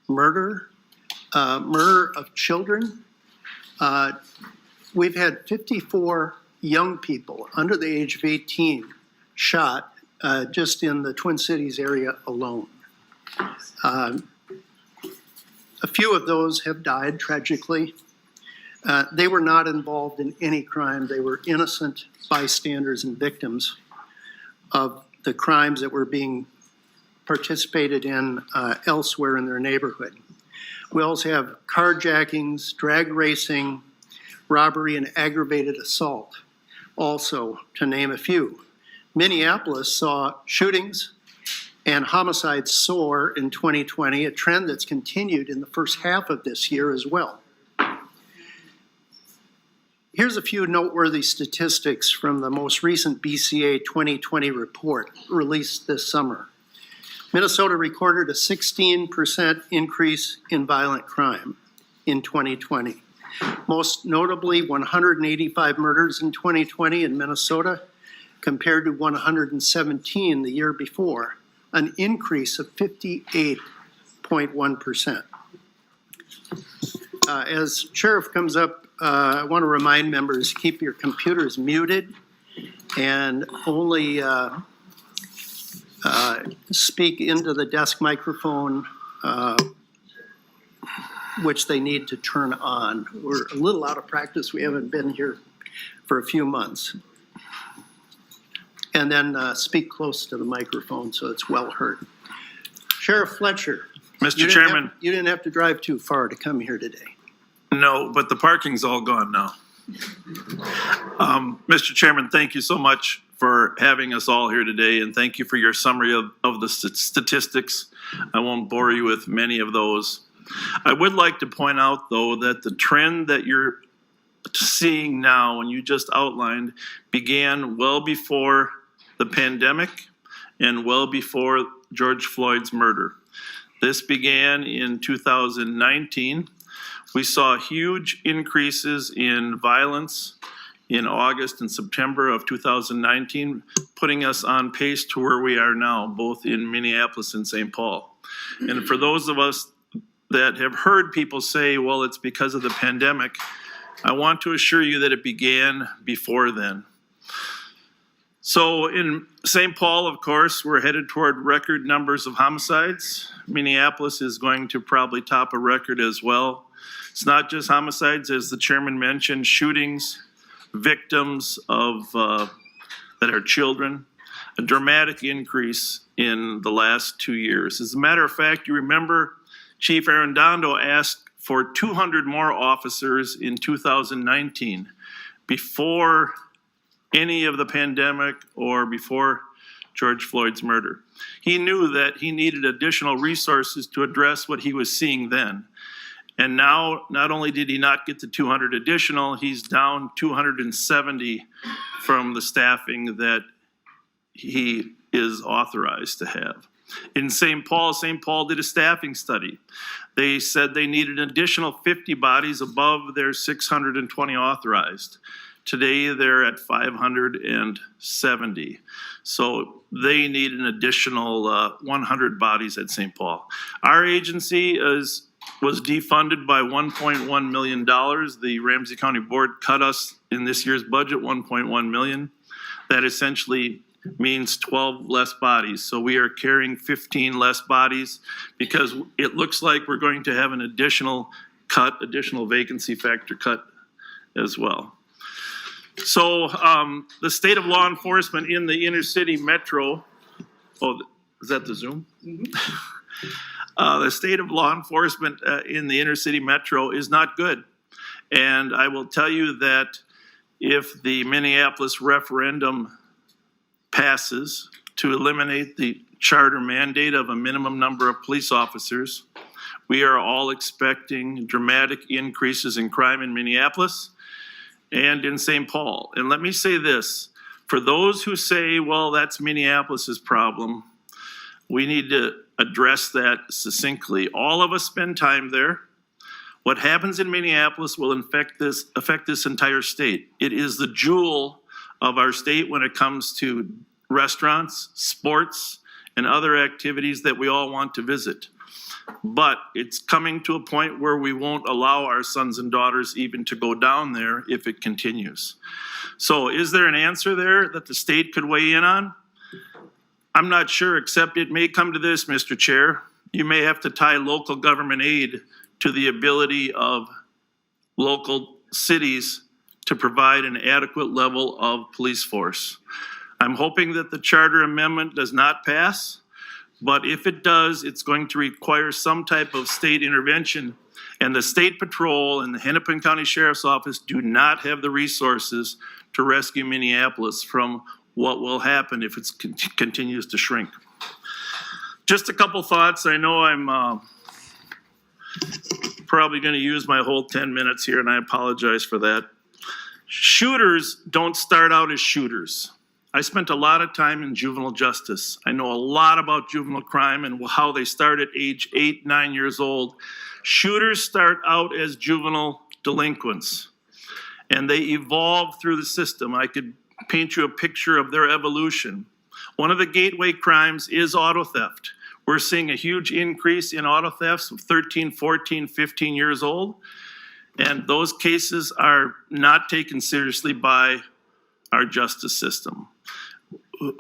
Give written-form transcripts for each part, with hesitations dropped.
murder of children. We've had 54 young people under the age of 18 shot just in the Twin Cities area alone. A few of those have died tragically. They were not involved in any crime. They were innocent bystanders and victims of the crimes that were being participated in elsewhere in their neighborhood. We also have carjackings, drag racing, robbery, and aggravated assault, also to name a few. Minneapolis saw shootings and homicides soar in 2020, a trend that's continued in the first half of this year as well. Here's a few noteworthy statistics from the most recent BCA 2020 report released this summer. Minnesota recorded a 16% increase in violent crime in 2020. Most notably, 185 murders in 2020 in Minnesota compared to 117 the year before, an increase of 58.1%. As Sheriff comes up, I want to remind members, keep your computers muted and only speak into the desk microphone, which they need to turn on. We're a little out of practice. We haven't been here for a few months. And then speak close to the microphone so it's well heard. Sheriff Fletcher. Mr. Chairman. You didn't have to drive too far to come here today. No, but the parking's all gone now. Mr. Chairman, thank you so much for having us all here today, and thank you for your summary of the statistics. I won't bore you with many of those. I would like to point out, though, that the trend that you're seeing now and you just outlined began well before the pandemic and well before George Floyd's murder. This began in 2019. We saw huge increases in violence in August and September of 2019, putting us on pace to where we are now, both in Minneapolis and St. Paul. And for those of us that have heard people say, well, it's because of the pandemic, I want to assure you that it began before then. So in St. Paul, of course, we're headed toward record numbers of homicides. Minneapolis is going to probably top a record as well. It's not just homicides, as the chairman mentioned, shootings, victims of that are children, a dramatic increase in the last 2 years. As a matter of fact, you remember Chief Arredondo asked for 200 more officers in 2019 before any of the pandemic or before George Floyd's murder. He knew that he needed additional resources to address what he was seeing then. And now, not only did he not get the 200 additional, he's down 270 from the staffing that he is authorized to have. In St. Paul did a staffing study. They said they needed an additional 50 bodies above their 620 authorized. Today, they're at 570. So they need an additional 100 bodies at St. Paul. Our agency was defunded by $1.1 million. The Ramsey County Board cut us in this year's budget $1.1 million. That essentially means 12 less bodies. So we are carrying 15 less bodies because it looks like we're going to have an additional vacancy factor cut as well. So the state of law enforcement in the inner city metro, is that the Zoom? Mm-hmm. The state of law enforcement in the inner city metro is not good. And I will tell you that if the Minneapolis referendum passes to eliminate the charter mandate of a minimum number of police officers, we are all expecting dramatic increases in crime in Minneapolis and in St. Paul. And let me say this, for those who say, well, that's Minneapolis's problem, we need to address that succinctly. All of us spend time there. What happens in Minneapolis will affect this entire state. It is the jewel of our state when it comes to restaurants, sports, and other activities that we all want to visit. But it's coming to a point where we won't allow our sons and daughters even to go down there if it continues. So is there an answer there that the state could weigh in on? I'm not sure, except it may come to this, Mr. Chair. You may have to tie local government aid to the ability of local cities to provide an adequate level of police force. I'm hoping that the charter amendment does not pass, but if it does, it's going to require some type of state intervention. And the State Patrol and the Hennepin County Sheriff's Office do not have the resources to rescue Minneapolis from what will happen if it continues to shrink. Just a couple thoughts. I know I'm probably going to use my whole 10 minutes here, and I apologize for that. Shooters don't start out as shooters. I spent a lot of time in juvenile justice. I know a lot about juvenile crime and how they start at age 8, 9 years old. Shooters start out as juvenile delinquents, and they evolve through the system. I could paint you a picture of their evolution. One of the gateway crimes is auto theft. We're seeing a huge increase in auto thefts of 13, 14, 15 years old. And those cases are not taken seriously by our justice system.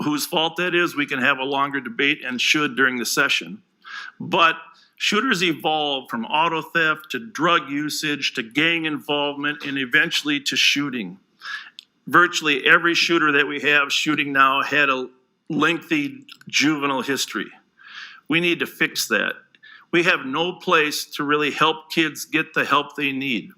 Whose fault that is, we can have a longer debate and should during the session. But shooters evolve from auto theft to drug usage to gang involvement and eventually to shooting. Virtually every shooter that we have shooting now had a lengthy juvenile history. We need to fix that. We have no place to really help kids get the help they need.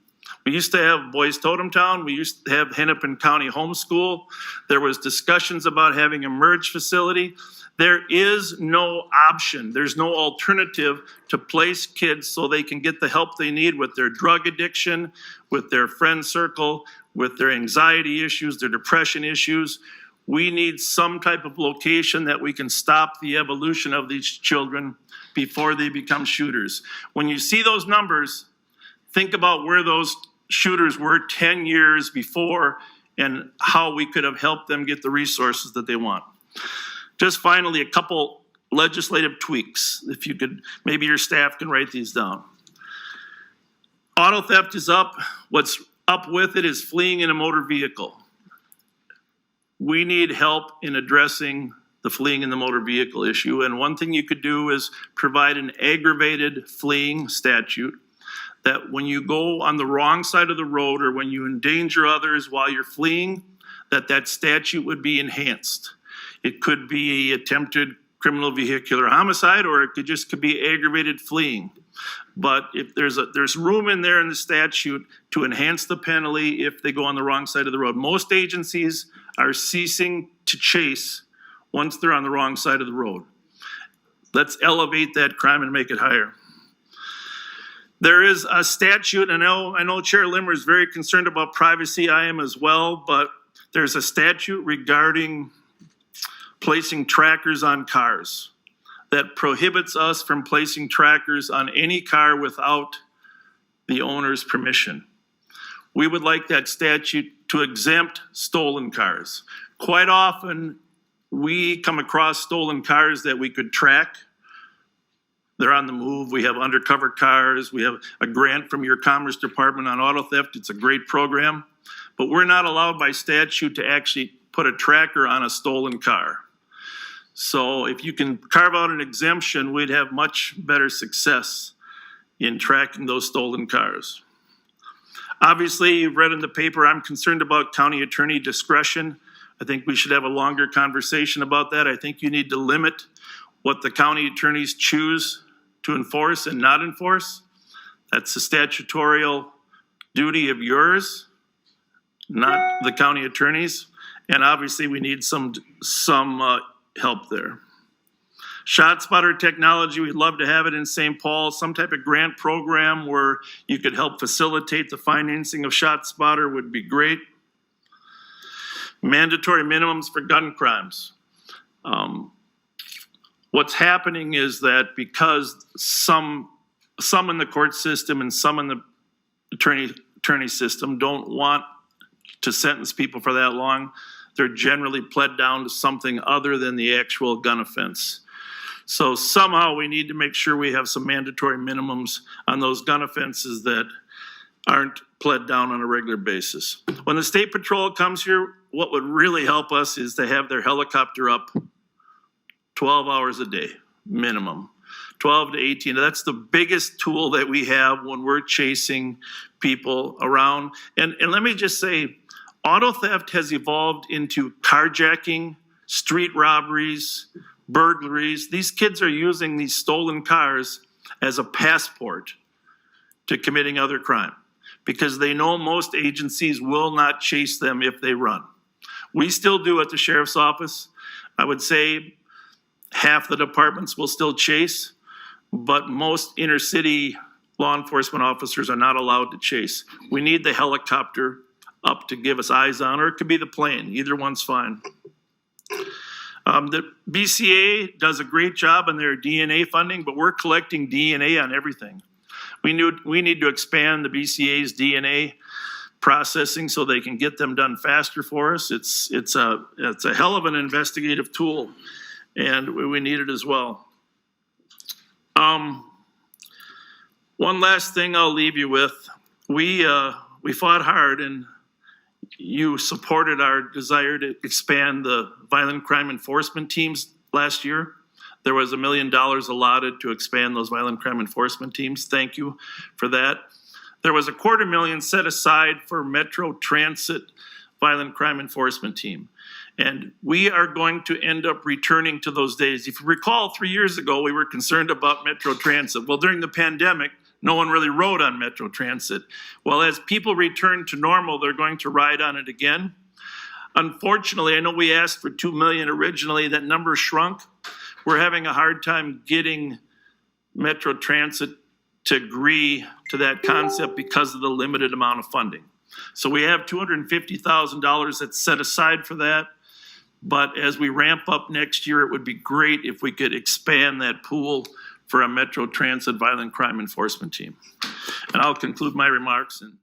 We used to have Boys Totem Town. We used to have Hennepin County Homeschool. There was discussions about having a merge facility. There is no option. There's no alternative to place kids so they can get the help they need with their drug addiction, with their friend circle, with their anxiety issues, their depression issues. We need some type of location that we can stop the evolution of these children before they become shooters. When you see those numbers, think about where those shooters were 10 years before and how we could have helped them get the resources that they want. Just finally, a couple legislative tweaks. If you could, maybe your staff can write these down. Auto theft is up. What's up with it is fleeing in a motor vehicle. We need help in addressing the fleeing in the motor vehicle issue. And one thing you could do is provide an aggravated fleeing statute that when you go on the wrong side of the road or when you endanger others while you're fleeing, that statute would be enhanced. It could be attempted criminal vehicular homicide, or it could be aggravated fleeing. But if there's room in there in the statute to enhance the penalty if they go on the wrong side of the road. Most agencies are ceasing to chase once they're on the wrong side of the road. Let's elevate that crime and make it higher. There is a statute, and I know Chair Limmer is very concerned about privacy. I am as well, but there's a statute regarding placing trackers on cars that prohibits us from placing trackers on any car without the owner's permission. We would like that statute to exempt stolen cars. Quite often, we come across stolen cars that we could track. They're on the move. We have undercover cars. We have a grant from your Commerce Department on auto theft. It's a great program. But we're not allowed by statute to actually put a tracker on a stolen car. So if you can carve out an exemption, we'd have much better success in tracking those stolen cars. Obviously, you've read in the paper, I'm concerned about county attorney discretion. I think we should have a longer conversation about that. I think you need to limit what the county attorneys choose to enforce and not enforce. That's a statutorial duty of yours, not the county attorneys. And obviously, we need some help there. ShotSpotter technology, we'd love to have it in St. Paul, some type of grant program where you could help facilitate the financing of ShotSpotter would be great. Mandatory minimums for gun crimes. What's happening is that because some in the court system and some in the attorney system don't want to sentence people for that long, they're generally pled down to something other than the actual gun offense. So somehow we need to make sure we have some mandatory minimums on those gun offenses that aren't pled down on a regular basis. When the state patrol comes here, what would really help us is to have their helicopter up 12 hours a day, minimum. 12 to 18. That's the biggest tool that we have when we're chasing people around. And let me just say, auto theft has evolved into carjacking, street robberies, burglaries. These kids are using these stolen cars as a passport to committing other crime because they know most agencies will not chase them if they run. We still do at the sheriff's office. I would say half the departments will still chase, but most inner city law enforcement officers are not allowed to chase. We need the helicopter up to give us eyes on, or it could be the plane. Either one's fine. The BCA does a great job on their DNA funding, but we're collecting DNA on everything. We need to expand the BCA's DNA processing so they can get them done faster for us. It's a hell of an investigative tool, and we need it as well. One last thing I'll leave you with. We fought hard, and you supported our desire to expand the violent crime enforcement teams last year. There was $1 million allotted to expand those violent crime enforcement teams. Thank you for that. There was $250,000 set aside for Metro Transit violent crime enforcement team. And we are going to end up returning to those days. If you recall, 3 years ago, we were concerned about Metro Transit. Well, during the pandemic, no one really rode on Metro Transit. Well, as people return to normal, they're going to ride on it again. Unfortunately, I know we asked for $2 million originally. That number shrunk. We're having a hard time getting Metro Transit to agree to that concept because of the limited amount of funding. So we have $250,000 that's set aside for that. But as we ramp up next year, it would be great if we could expand that pool for a Metro Transit violent crime enforcement team. And I'll conclude my remarks. And